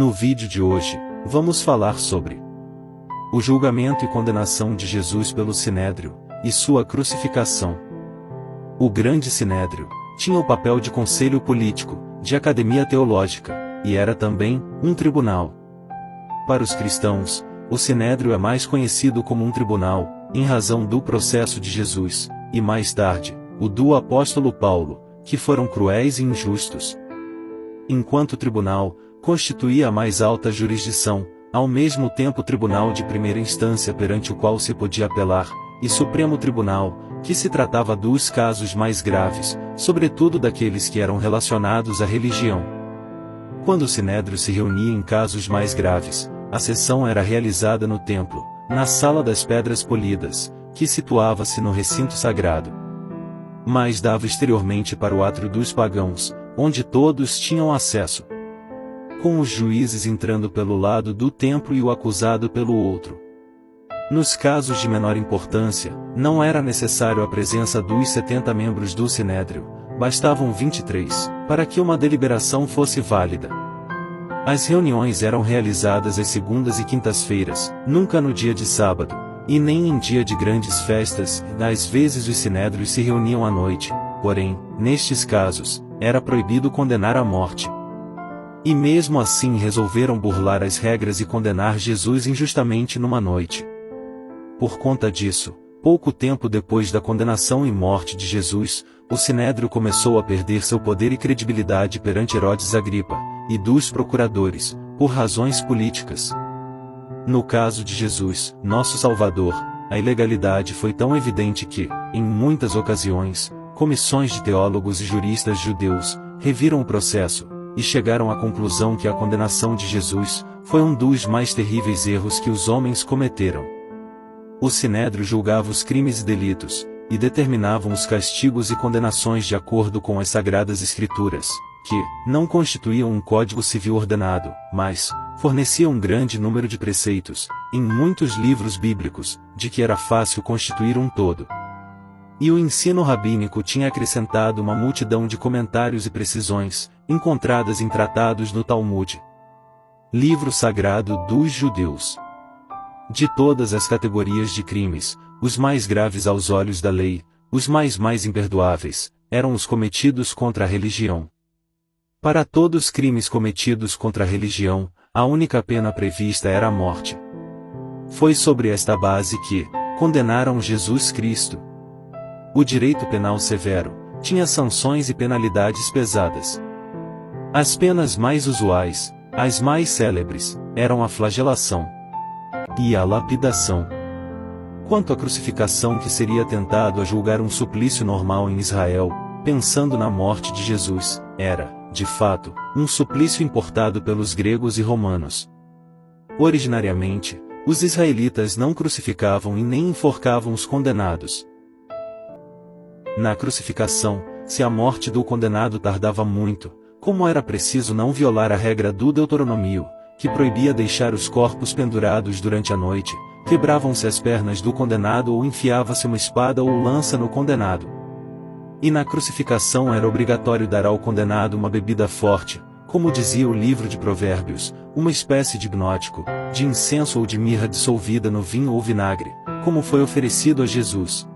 No vídeo de hoje, vamos falar sobre o julgamento e condenação de Jesus pelo Sinédrio, e sua crucificação. O Grande Sinédrio tinha o papel de conselho político, de academia teológica, e era também um tribunal. Para os cristãos, o Sinédrio é mais conhecido como um tribunal, em razão do processo de Jesus, e mais tarde, o do apóstolo Paulo, que foram cruéis e injustos. Enquanto tribunal, constituía a mais alta jurisdição, ao mesmo tempo tribunal de primeira instância perante o qual se podia apelar, e Supremo Tribunal, que se tratava dos casos mais graves, sobretudo daqueles que eram relacionados à religião. Quando o Sinédrio se reunia em casos mais graves, a sessão era realizada no templo, na Sala das Pedras Polidas, que situava-se no recinto sagrado. Mas dava exteriormente para o átrio dos pagãos, onde todos tinham acesso, com os juízes entrando pelo lado do templo e o acusado pelo outro. Nos casos de menor importância, não era necessário a presença dos 70 membros do Sinédrio, bastavam 23, para que uma deliberação fosse válida. As reuniões eram realizadas às segundas e quintas-feiras, nunca no dia de sábado, e nem em dia de grandes festas, e às vezes os sinédrios se reuniam à noite, porém, nestes casos, era proibido condenar à morte. E mesmo assim resolveram burlar as regras e condenar Jesus injustamente numa noite. Por conta disso, pouco tempo depois da condenação e morte de Jesus, o Sinédrio começou a perder seu poder e credibilidade perante Herodes Agripa, e dos procuradores, por razões políticas. No caso de Jesus, nosso Salvador, a ilegalidade foi tão evidente que, em muitas ocasiões, comissões de teólogos e juristas judeus reviram o processo, e chegaram à conclusão que a condenação de Jesus foi um dos mais terríveis erros que os homens cometeram. O Sinédrio julgava os crimes e delitos, e determinavam os castigos e condenações de acordo com as Sagradas Escrituras, que não constituíam um código civil ordenado, mas forneciam um grande número de preceitos, em muitos livros bíblicos, de que era fácil constituir um todo. E o ensino rabínico tinha acrescentado uma multidão de comentários e precisões, encontradas em tratados no Talmud, livro sagrado dos judeus. De todas as categorias de crimes, os mais graves aos olhos da lei, os mais imperdoáveis, eram os cometidos contra a religião. Para todos os crimes cometidos contra a religião, a única pena prevista era a morte. Foi sobre esta base que condenaram Jesus Cristo. O direito penal severo tinha sanções e penalidades pesadas. As penas mais usuais, as mais célebres, eram a flagelação e a lapidação. Quanto à crucificação, que seria tentado a julgar um suplício normal em Israel, pensando na morte de Jesus, era, de fato, um suplício importado pelos gregos e romanos. Originariamente, os israelitas não crucificavam e nem enforcavam os condenados. Na crucificação, se a morte do condenado tardava muito, como era preciso não violar a regra do Deuteronômio, que proibia deixar os corpos pendurados durante a noite, quebravam-se as pernas do condenado ou enfiava-se uma espada ou lança no condenado. E na crucificação era obrigatório dar ao condenado uma bebida forte, como dizia o livro de Provérbios, uma espécie de hipnótico, de incenso ou de mirra dissolvida no vinho ou vinagre, como foi oferecido a Jesus.